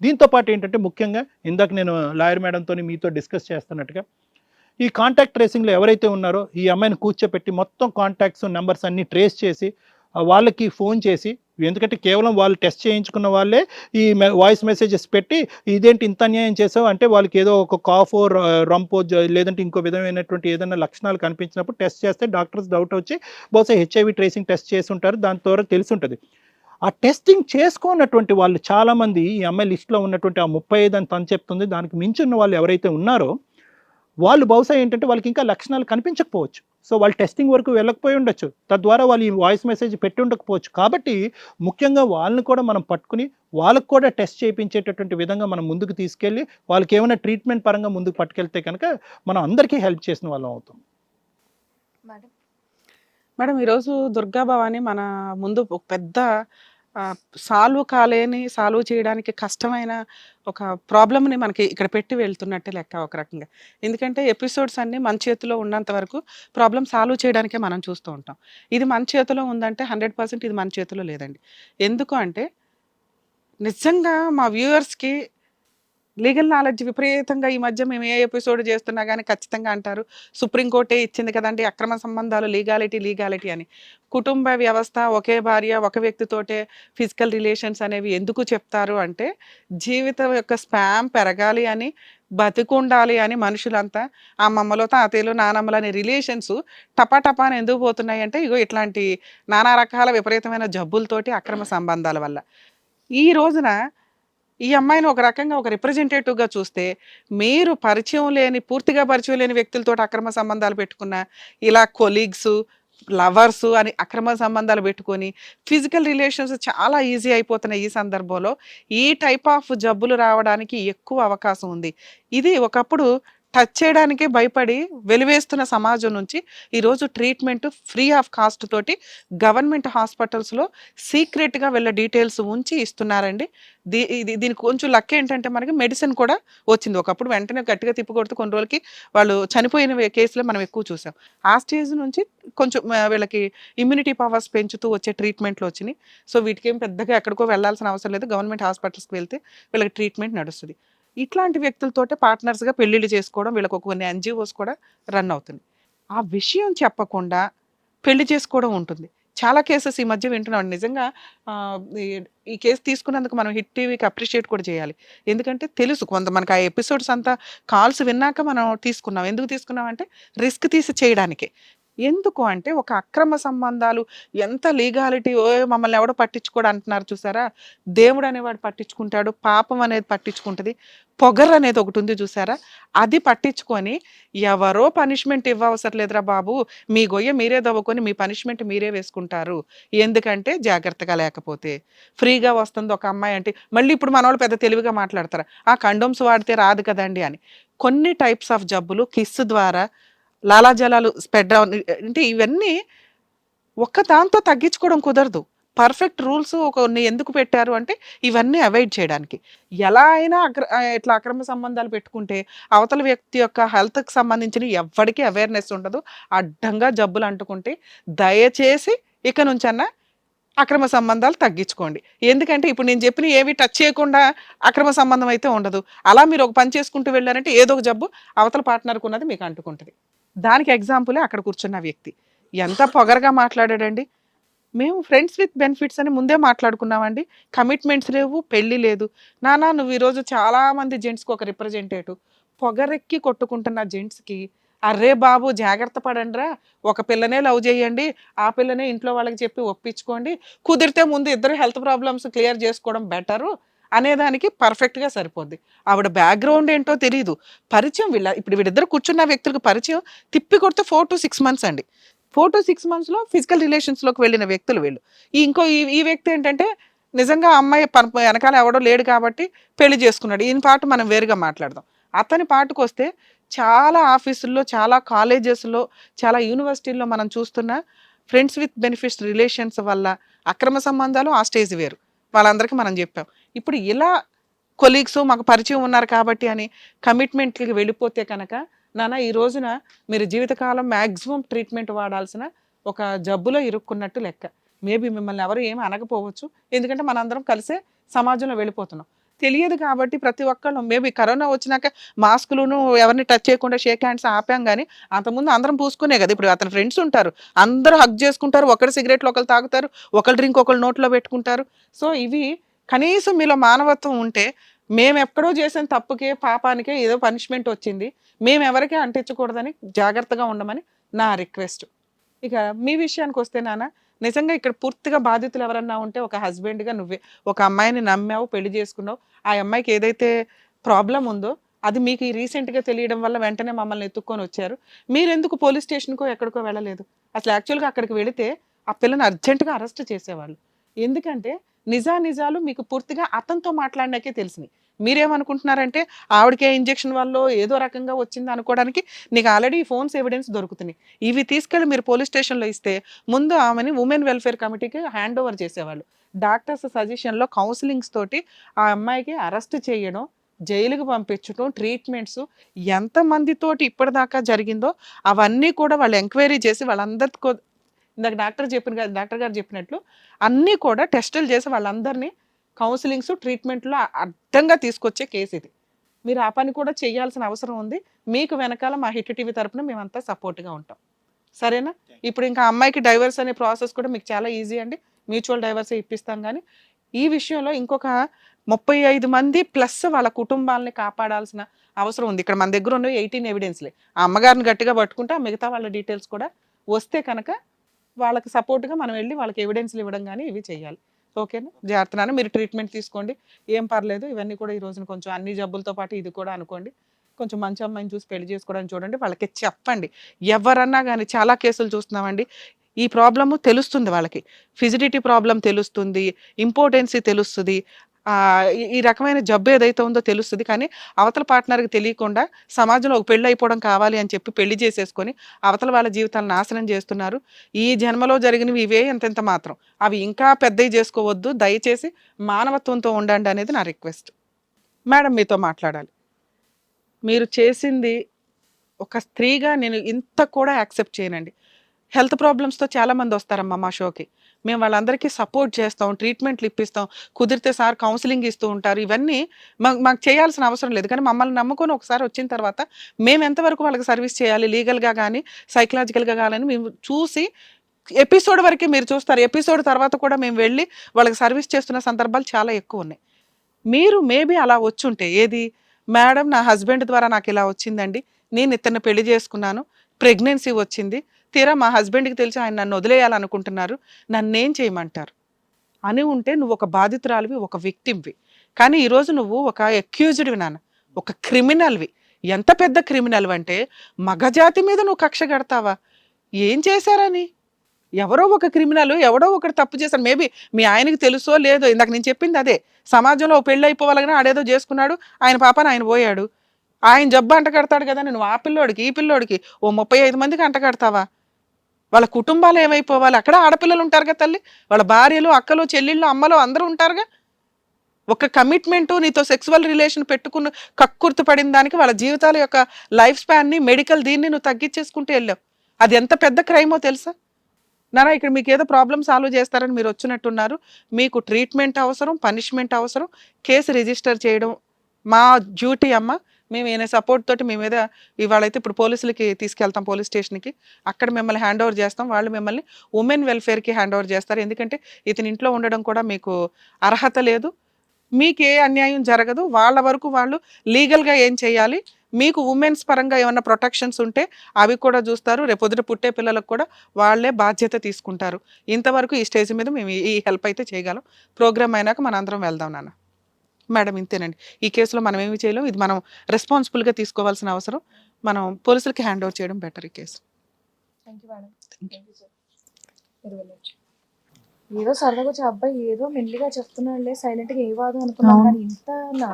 దీంతో పాటు ఏంటంటే ముఖ్యంగా ఇందాక నేను లాయర్ మేడంతోని మీతో డిస్కస్ చేస్తున్నట్టుగా ఈ కాంటాక్ట్ ట్రేసింగ్‌లో ఎవరైతే ఉన్నారో ఈ అమ్మాయిని కూర్చోపెట్టి మొత్తం కాంటాక్ట్స్, నంబర్స్ అన్నీ ట్రేస్ చేసి వాళ్ళకి ఫోన్ చేసి ఎందుకంటే కేవలం వాళ్ళు టెస్ట్ చేయించుకున్న వాళ్ళే ఈ వాయిస్ మెసేజెస్ పెట్టి ఇదేంటి ఇంత అన్యాయం చేసావు అంటే వాళ్ళకి ఏదో ఒక కాఫో, రంపో లేదంటే ఇంకో విధమైనటువంటి ఏదైనా లక్షణాలు కనిపించినప్పుడు టెస్ట్ చేస్తే డాక్టర్స్ డౌట్ వచ్చి బహుశా హెచ్ఐవి ట్రేసింగ్ టెస్ట్ చేసి ఉంటారు. దాని ద్వారా తెలిసుంటది. ఆ టెస్టింగ్ చేసుకోనటువంటి వాళ్ళు చాలామంది ఈ అమ్మాయి లిస్ట్‌లో ఉన్నటువంటి ఆ 35 అని తను చెప్తుంది. దానికి మించి ఉన్న వాళ్ళు ఎవరైతే ఉన్నారో వాళ్ళు బహుశా ఏంటంటే వాళ్ళకి ఇంకా లక్షణాలు కనిపించకపోవచ్చు. సో, వాళ్ళు టెస్టింగ్ వరకు వెళ్ళకపోయి ఉండొచ్చు. తద్వారా వాళ్ళు ఈ వాయిస్ మెసేజ్ పెట్టి ఉండకపోవచ్చు. కాబట్టి ముఖ్యంగా వాళ్ళని కూడా మనం పట్టుకొని వాళ్ళకి కూడా టెస్ట్ చేయించేటటువంటి విధంగా మనం ముందుకు తీసుకెళ్ళి వాళ్ళకేమైనా ట్రీట్మెంట్ పరంగా ముందుకు పట్టుకెళ్తే కనుక మనం అందరికీ హెల్ప్ చేసిన వాళ్ళం అవుతాం. మేడం మేడం ఈరోజు దుర్గా భవాని మన ముందు ఒక పెద్ద సాల్వ్ చేయడానికి కష్టమైన ఒక ప్రాబ్లమ్ని మనకి ఇక్కడ పెట్టి వెళ్తున్నట్టే లెక్క ఒక రకంగా. ఎందుకంటే ఎపిసోడ్స్ అన్నీ మన చేతిలో ఉన్నంత వరకు ప్రాబ్లమ్ సాల్వ్ చేయడానికే మనం చూస్తూ ఉంటాం. ఇది మన చేతిలో ఉందంటే 100% ఇది మన చేతిలో లేదండి. ఎందుకు అంటే నిజంగా మా వ్యూవర్స్కి లీగల్ నాలెడ్జ్ విపరీతంగా ఈ మధ్య మేము ఏ ఎపిసోడ్ చేస్తున్నా కానీ ఖచ్చితంగా అంటారు సుప్రీంకోర్టే ఇచ్చింది కదండి అక్రమ సంబంధాలు లీగాలిటీ అని. కుటుంబ వ్యవస్థ ఒకే భార్య ఒక వ్యక్తితోటే ఫిజికల్ రిలేషన్స్ అనేవి ఎందుకు చెప్తారు అంటే జీవితం యొక్క స్పామ్ పెరగాలి అని బతికుండాలి అని మనుషులంతా అమ్మమ్మలో తాతయ్యలు నానమ్మలు అనే రిలేషన్స్ టపాటపాని ఎందుకు పోతున్నాయి అంటే ఇగో ఇట్లాంటి నానా రకాల విపరీతమైన జబ్బులతోటి అక్రమ సంబంధాల వల్ల. ఈ రోజున ఈ అమ్మాయిని ఒక రకంగా ఒక రిప్రజెంటేటివ్‌గా చూస్తే, మీరు పూర్తిగా పరిచయం లేని వ్యక్తులతోటి అక్రమ సంబంధాలు పెట్టుకున్న, ఇలా కొలీగ్సు, లవర్సు అని అక్రమ సంబంధాలు పెట్టుకొని, ఫిజికల్ రిలేషన్స్ చాలా ఈజీ అయిపోతున్న ఈ సందర్భంలో, ఈ టైప్ ఆఫ్ జబ్బులు రావడానికి ఎక్కువ అవకాశం ఉంది. ఇది ఒకప్పుడు టచ్ చేయడానికే భయపడి వెలివేస్తున్న సమాజం నుంచి ఈరోజు ట్రీట్మెంట్ ఫ్రీ ఆఫ్ కాస్ట్ తోటి గవర్నమెంట్ హాస్పిటల్స్‌లో సీక్రెట్‌గా వీళ్ళ డీటెయిల్స్ ఉంచి ఇస్తున్నారండి. దీనికి కొంచెం లక్ ఏంటంటే మనకి మెడిసిన్ కూడా వచ్చింది. ఒకప్పుడు వెంటనే గట్టిగా తిప్పి కొడితే కొన్ని రోజులకి వాళ్ళు చనిపోయిన కేసులే మనం ఎక్కువ చూసాం. ఆ స్టేజ్ నుంచి కొంచెం వీళ్ళకి ఇమ్యూనిటీ పవర్స్ పెంచుతూ వచ్చే ట్రీట్మెంట్లు వచ్చినాయి. సో వీటికేం పెద్దగా ఎక్కడికో వెళ్ళాల్సిన అవసరం లేదు. గవర్నమెంట్ హాస్పిటల్స్‌కి వెళ్తే వీళ్ళకి ట్రీట్మెంట్ నడుస్తది. ఇట్లాంటి వ్యక్తులతోటే పార్ట్నర్స్‌గా పెళ్లిళ్ళు చేసుకోవడం వీళ్ళకి కొన్ని ఎన్‌జీఓస్ కూడా రన్ అవుతున్నాయి. ఆ విషయం చెప్పకుండా పెళ్లి చేసుకోవడం ఉంటుంది. చాలా కేసెస్ ఈ మధ్య వింటున్నాం. నిజంగా ఆహ్, ఈ ఈ కేస్ తీసుకున్నందుకు మనం హిట్ టీవీకి అప్రిషియేట్ కూడా చేయాలి. ఎందుకంటే తెలుసు మనకు ఆ ఎపిసోడ్స్ అంతా కాల్స్ విన్నాక మనం తీసుకున్నాం. ఎందుకు తీసుకున్నాం అంటే రిస్క్ తీసి చేయడానికే. ఎందుకు అంటే ఒక అక్రమ సంబంధాలు ఎంత లీగాలిటీ మమ్మల్ని ఎవడో పట్టించుకోడు అంటున్నారు చూసారా? దేవుడు అనేవాడు పట్టించుకుంటాడు. పాపం అనేది పట్టించుకుంటది. పొగరు అనేది ఒకటి ఉంది చూసారా? అది పట్టించుకొని ఎవరో పనిష్మెంట్ ఇవ్వవసరం లేదురా బాబు. మీ గొయ్య మీరే దవ్వుకొని మీ పనిష్మెంట్ మీరే వేసుకుంటారు. ఎందుకంటే జాగ్రత్తగా లేకపోతే. ఫ్రీగా వస్తుంది ఒక అమ్మాయి అంటే మళ్ళీ ఇప్పుడు మనోళ్ళు పెద్ద తెలివిగా మాట్లాడతారు. ఆ కండోమ్స్ వాడితే రాదు కదండీ అని. కొన్ని టైప్స్ ఆఫ్ జబ్బులు కిస్ ద్వారా లాలాజలాలు స్ప్రెడ్ అంటే ఇవన్నీ ఒక్క దాంతో తగ్గించుకోవడం కుదరదు. పర్ఫెక్ట్ రూల్స్ కొన్ని ఎందుకు పెట్టారు అంటే ఇవన్నీ అవాయిడ్ చేయడానికి. ఎలా అయినా ఇట్లా అక్రమ సంబంధాలు పెట్టుకుంటే అవతల వ్యక్తి యొక్క హెల్త్‌కి సంబంధించినవి ఎవ్వడికి అవేర్‌నెస్ ఉండదు. అడ్డంగా జబ్బులు అంటుకుంటే దయచేసి ఇక నుంచన్నా అక్రమ సంబంధాలు తగ్గించుకోండి. ఎందుకంటే ఇప్పుడు నేను చెప్పినవి ఏవి టచ్ చేయకుండా అక్రమ సంబంధం అయితే ఉండదు. అలా మీరు ఒక పని చేసుకుంటూ వెళ్లారంటే ఏదో ఒక జబ్బు అవతల పార్ట్నర్‌కి ఉన్నది మీకు అంటుకుంటది. దానికి ఎగ్జాంపులే అక్కడ కూర్చున్న వ్యక్తి. ఎంత పొగరుగా మాట్లాడాడండి. మేము ఫ్రెండ్స్ విత్ బెనిఫిట్స్ అని ముందే మాట్లాడుకున్నామండి. కమిట్మెంట్స్ లేవు, పెళ్లి లేదు. నాన్న నువ్వు ఈరోజు చాలా మంది జెంట్స్‌కి ఒక రిప్రజెంటేటివ్. పొగరెక్కి కొట్టుకుంటున్న జెంట్స్‌కి అర్రే బాబు జాగ్రత్త పడండిరా. ఒక పిల్లనే లవ్ చేయండి. ఆ పిల్లనే ఇంట్లో వాళ్ళకి చెప్పి ఒప్పించుకోండి. కుదిరితే ముందు ఇద్దరు హెల్త్ ప్రాబ్లమ్స్ క్లియర్ చేసుకోవడం బెటరు అనేదానికి పర్ఫెక్ట్‌గా సరిపోద్ది. ఆవిడ బ్యాక్‌గ్రౌండ్ ఏంటో తెలీదు. పరిచయం ఇప్పుడు వీళ్ళిద్దరు కూర్చున్న వ్యక్తులకు పరిచయం తిప్పి కొడితే 4-6 మంత్స్ అండి. 4-6 మంత్స్‌లో ఫిజికల్ రిలేషన్స్‌లోకి వెళ్ళిన వ్యక్తులు వీళ్ళు. ఈ వ్యక్తి ఏంటంటే నిజంగా ఆ అమ్మాయి వెనకాల ఎవడో లేడు కాబట్టి పెళ్లి చేసుకున్నాడు. ఈయన పాటు మనం వేరుగా మాట్లాడదాం. అతని పాటుకొస్తే చాలా ఆఫీసుల్లో, చాలా కాలేజెస్‌లో, చాలా యూనివర్సిటీల్లో మనం చూస్తున్న ఫ్రెండ్స్ విత్ బెనిఫిట్స్ రిలేషన్స్ వల్ల అక్రమ సంబంధాలు ఆ స్టేజ్ వేరు. వాళ్ళందరికీ మనం చెప్పాం. ఇప్పుడు ఇలా కొలీగ్స్ మాకు పరిచయం ఉన్నారు కాబట్టి అని కమిట్మెంట్‌లకి వెళ్ళిపోతే కనుక నాన్న ఈ రోజున మీరు జీవితకాలం మాక్సిమం ట్రీట్మెంట్ వాడాల్సిన ఒక జబ్బులో ఇరుక్కున్నట్టు లెక్క. మేబీ మిమ్మల్ని ఎవరు ఏమి అనకపోవచ్చు. ఎందుకంటే మనందరం కలిసే సమాజంలో వెళ్ళిపోతున్నాం. తెలియదు కాబట్టి ప్రతి ఒక్కళ్ళు మేబీ కరోనా వచ్చినాక మాస్కులను ఎవరిని టచ్ చేయకుండా షేక్ హ్యాండ్స్ ఆపాం, కానీ అంతకుముందు అందరం పూసుకునే కదా. ఇప్పుడు అతని ఫ్రెండ్స్ ఉంటారు, అందరూ హగ్ చేసుకుంటారు, ఒకరు సిగరెట్లు ఒకరు తాగుతారు, ఒకరు డ్రింక్ ఒకరు నోట్లో పెట్టుకుంటారు. సో ఇవి కనీసం మీలో మానవత్వం ఉంటే, మేము ఎక్కడో చేసిన తప్పుకే పాపానికే ఏదో పనిష్మెంట్ వచ్చింది, మేము ఎవరికీ అంటించకూడదని జాగ్రత్తగా ఉండమని నా రిక్వెస్ట్. ఇక మీ విషయానికి వస్తే నాన్న, నిజంగా ఇక్కడ పూర్తిగా బాధితులు ఎవరన్నా ఉంటే, ఒక హస్బెండ్గా నువ్వే ఒక అమ్మాయిని నమ్మావు, పెళ్లి చేసుకున్నావు, ఆ అమ్మాయికి ఏదైతే ప్రాబ్లం ఉందో అది మీకు ఈ రీసెంట్గా తెలియడం వల్ల వెంటనే మమ్మల్ని ఎత్తుక్కొని వచ్చారు. మీరెందుకు పోలీస్ స్టేషన్కో ఎక్కడికో వెళ్ళలేదు? అసలు యాక్చువల్గా అక్కడికి వెళితే ఆ పిల్లని అర్జెంటుగా అరెస్ట్ చేసేవాళ్ళు. ఎందుకంటే నిజాలు మీకు పూర్తిగా అతనితో మాట్లాడినాకే తెలిసినాయి. మీరేమనుకుంటున్నారంటే ఆవిడకే ఇంజెక్షన్ వల్ల ఏదో రకంగా వచ్చింది అనుకోవడానికి నీకు ఆల్రెడీ ఫోన్స్ ఎవిడెన్స్ దొరుకుతున్నాయి. ఇవి తీసుకెళ్ళి మీరు పోలీస్ స్టేషన్లో ఇస్తే ముందు ఆమెని ఉమెన్ వెల్ఫేర్ కమిటీకి హ్యాండ్ ఓవర్ చేసేవాళ్ళు. డాక్టర్స్ సజెషన్లో కౌన్సిలింగ్స్ తోటి ఆ అమ్మాయికి అరెస్ట్ చేయడం, జైలుకి పంపించడం, ట్రీట్మెంట్స్ ఎంతమందితోటి ఇప్పటిదాకా జరిగిందో అవన్నీ కూడా వాళ్ళు ఎంక్వైరీ చేసి వాళ్ళందరికీ, ఇందాక డాక్టర్ గారు చెప్పినట్లు అన్నీ కూడా టెస్టులు చేసి వాళ్ళందరినీ కౌన్సిలింగ్స్, ట్రీట్మెంట్లో అడ్డంగా తీసుకొచ్చే కేసు ఇది. మీరు ఆ పని కూడా చేయాల్సిన అవసరం ఉంది. మీకు వెనకాల మా హిట్ టీవీ తరపున మేమంతా సపోర్ట్గా ఉంటాం, సరేనా? ఇప్పుడు ఇంకా అమ్మాయికి డైవర్స్ అనే ప్రాసెస్ కూడా మీకు చాలా ఈజీ అండి, మ్యూచువల్ డైవర్సే ఇప్పిస్తాం. కానీ ఈ విషయంలో ఇంకొక 35 మంది ప్లస్ వాళ్ళ కుటుంబాలని కాపాడాల్సిన అవసరం ఉంది. ఇక్కడ మన దగ్గర ఉన్నవి 18 ఎవిడెన్స్లే. ఆ అమ్మగారిని గట్టిగా పట్టుకుంటే ఆ మిగతా వాళ్ళ డీటెయిల్స్ కూడా వస్తే కనుక వాళ్ళకి సపోర్ట్గా మనం వెళ్ళి వాళ్ళకి ఎవిడెన్స్లు ఇవ్వడం కానీ ఇవి చేయాలి. ఓకేనా? జాగ్రత్తగా మీరు ట్రీట్మెంట్ తీసుకోండి, ఏం పర్లేదు. ఇవన్నీ కూడా ఈ రోజున కొంచెం అన్ని జబ్బులతో పాటు ఇది కూడా అనుకోండి. కొంచెం మంచి అమ్మాయిని చూసి పెళ్లి చేసుకోవడానికి చూడండి. వాళ్ళకి చెప్పండి, ఎవరన్నా కానీ చాలా కేసులు చూస్తున్నామండి. ఈ ప్రాబ్లము తెలుస్తుంది వాళ్ళకి, ఫిజిడిటీ ప్రాబ్లం తెలుస్తుంది, ఇంపార్టెన్సీ తెలుస్తుంది, ఈ రకమైన జబ్బు ఏదైతే ఉందో తెలుస్తుంది. కానీ అవతల పార్ట్నర్కి తెలియకుండా సమాజంలో ఒక పెళ్ళి అయిపోవడం కావాలి అని చెప్పి పెళ్లి చేసేసుకొని అవతల వాళ్ళ జీవితాలను నాశనం చేస్తున్నారు. ఈ జన్మలో జరిగినవి ఇవే ఎంతెంత మాత్రం, అవి ఇంకా పెద్దవి చేసుకోవద్దు. దయచేసి మానవత్వంతో ఉండండి అనేది నా రిక్వెస్ట్. మేడం మీతో మాట్లాడాలి. మీరు చేసింది ఒక స్త్రీగా నేను ఇంత కూడా యాక్సెప్ట్ చేయనండి. హెల్త్ ప్రాబ్లమ్స్తో చాలామంది వస్తారమ్మా మా షోకి, మేము వాళ్ళందరికీ సపోర్ట్ చేస్తాం, ట్రీట్మెంట్లు ఇప్పిస్తాం, కుదిరితే సార్ కౌన్సిలింగ్ ఇస్తూ ఉంటారు. ఇవన్నీ మాకు చేయాల్సిన అవసరం లేదు. కానీ మమ్మల్ని నమ్ముకొని ఒకసారి వచ్చిన తర్వాత మేము ఎంతవరకు వాళ్ళకి సర్వీస్ చేయాలి, లీగల్గా కానీ సైకలాజికల్గా కానీ మేము చూసి, ఎపిసోడ్ వరకే మీరు చూస్తారు, ఎపిసోడ్ తర్వాత కూడా మేము వెళ్ళి వాళ్ళకి సర్వీస్ చేస్తున్న సందర్భాలు చాలా ఎక్కువ ఉన్నాయి. మీరు మేబీ అలా వచ్చుంటే, ఏది మేడం నా హస్బెండ్ ద్వారా నాకు ఇలా వచ్చిందండి, నేను ఇతన్ని పెళ్లి చేసుకున్నాను, ప్రెగ్నెన్సీ వచ్చింది, తీరా మా హస్బెండ్కి తెలిసి ఆయన నన్ను వదిలేయాలనుకుంటున్నారు, నన్నేం చేయమంటారు అని ఉంటే నువ్వు ఒక బాధితురాలివి, ఒక విక్టిమ్వి. కానీ ఈరోజు నువ్వు ఒక అక్యూజ్డ్వి నాన్న, ఒక క్రిమినల్వి. ఎంత పెద్ద క్రిమినల్ అంటే మగజాతి మీద నువ్వు కక్ష కడతావా? ఏం చేశారని? ఎవరో ఒక క్రిమినల్, ఎవడో ఒకటి తప్పు చేశారు. మేబీ మీ ఆయనకి తెలుసో లేదో, ఇందాక నేను చెప్పింది అదే. సమాజంలో పెళ్ళి అయిపోవాలన్నా ఆడేదో చేసుకున్నాడు, ఆయన పాపన ఆయన పోయాడు, ఆయన జబ్బు అంట కడతాడు కదా. నువ్వు ఆ పిల్లోడికి ఈ పిల్లోడికి ఓ 35 మందికి అంట కడతావా? వాళ్ళ కుటుంబాలు ఏమైపోవాలి? అక్కడ ఆడపిల్లలు ఉంటారుగా తల్లి, వాళ్ళ భార్యలు, అక్కలు, చెల్లెళ్ళు, అమ్మలు అందరూ ఉంటారుగా. ఒక కమిట్మెంటు, నీతో సెక్సువల్ రిలేషన్ పెట్టుకుని కక్కుర్తి పడిన దానికి వాళ్ళ జీవితాల యొక్క లైఫ్ స్పాన్ని, మెడికల్ దీన్ని నువ్వు తగ్గించేసుకుంటూ వెళ్ళావు. అది ఎంత పెద్ద క్రైమో తెలుసా నారా? ఇక్కడ మీకు ఏదో ప్రాబ్లమ్ సాల్వ్ చేస్తారని మీరు వచ్చినట్టున్నారు. మీకు ట్రీట్మెంట్ అవసరం, పనిష్మెంట్ అవసరం, కేసు రిజిస్టర్ చేయడం మా డ్యూటీ అమ్మ. మేము ఏమైనా సపోర్ట్ తోటి మీ మీద ఇవాళైతే ఇప్పుడు పోలీసులకి తీసుకెళ్తాం, పోలీస్ స్టేషన్కి, అక్కడ మిమ్మల్ని హ్యాండ్ ఓవర్ చేస్తాం. వాళ్ళు మిమ్మల్ని ఉమెన్ వెల్ఫేర్కి హ్యాండ్ ఓవర్ చేస్తారు. ఎందుకంటే ఇతని ఇంట్లో ఉండడం కూడా మీకు అర్హత లేదు, మీకు ఏ అన్యాయం జరగదు. వాళ్ళ వరకు వాళ్ళు లీగల్గా ఏం చేయాలి, మీకు ఉమెన్స్ పరంగా ఏమైనా ప్రొటెక్షన్స్ ఉంటే అవి కూడా చూస్తారు. రేపొద్దుట పుట్టే పిల్లలకు కూడా వాళ్ళే బాధ్యత తీసుకుంటారు. ఇంతవరకు ఈ స్టేజ్ మీద మేము ఈ హెల్ప్ అయితే చేయగలం. ప్రోగ్రామ్ అయినాక మన అందరం వెళ్దాం నాన్న. మేడం ఇంతేనండి, ఈ కేసులో మనం ఏమి చేయలేం, ఇది మనం రెస్పాన్సిబుల్గా తీసుకోవాల్సిన అవసరం. మనం పోలీసులకి హ్యాండ్ ఓవర్ చేయడం బెటర్ ఈ కేసు. ఏదో సరదాగా వచ్చే అబ్బాయి ఏదో మెల్లిగా చెప్తున్నాడులే, సైలెంట్గా ఏ వాదు అనుకున్నాను, కానీ ఇంత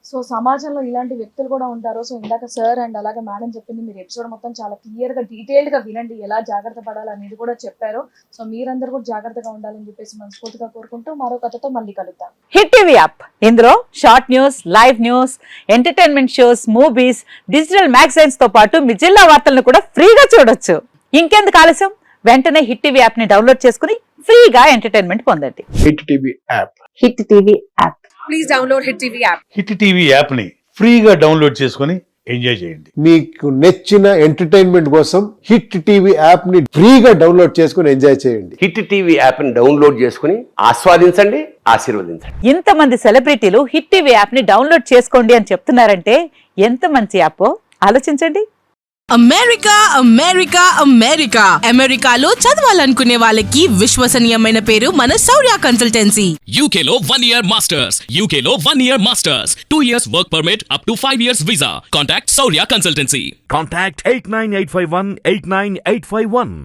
సో సమాజంలో ఇలాంటి వ్యక్తులు కూడా ఉంటారు. సో ఇందాక సార్ అండ్ అలాగే మేడం చెప్పింది, మీరు ఎపిసోడ్ మొత్తం చాలా క్లియర్గా డీటెయిల్డ్గా వినండి, ఎలా జాగ్రత్త పడాలి అనేది కూడా చెప్పారు. సో మీరందరూ కూడా జాగ్రత్తగా ఉండాలని చెప్పేసి మనస్ఫూర్తిగా కోరుకుంటూ మరో కథతో మళ్ళీ కలుద్దాం. హిట్ టీవీ యాప్, ఇందులో short news, live news, entertainment shows, movies, digital magazines తో పాటు మీ జిల్లా వార్తలను కూడా ఫ్రీగా చూడొచ్చు. ఇంకెందుకు ఆలస్యం, వెంటనే హిట్ టీవీ యాప్ ని డౌన్లోడ్ చేసుకుని ఫ్రీగా ఎంటర్టైన్మెంట్ పొందండి. Hit TV app. Hit TV app please download Hit TV app. Hit TV యాప్ని ఫ్రీగా డౌన్లోడ్ చేసుకొని ఎంజాయ్ చేయండి. మీకు నచ్చిన ఎంటర్టైన్మెంట్ కోసం హిట్ టీవీ యాప్ ని ఫ్రీగా డౌన్లోడ్ చేసుకుని ఎంజాయ్ చేయండి. హిట్ టీవీ యాప్ని డౌన్లోడ్ చేసుకుని ఆస్వాదించండి, ఆశీర్వదించండి. ఇంతమంది సెలబ్రిటీలు హిట్ టీవీ యాప్ ని డౌన్లోడ్ చేసుకోండి అని చెప్తున్నారంటే ఎంత మంచి యాప్ ఆలోచించండి. అమెరికా అమెరికా అమెరికా అమెరికాలో చదవాలనుకునే వాళ్ళకి విశ్వసనీయమైన పేరు మన శౌర్య కన్సల్టెన్సీ. UK లో 1 year masters, UK లో 1 year masters, 2 years work permit up to 5 years visa. Contact Saurya Consultancy. Contact 89851 89851.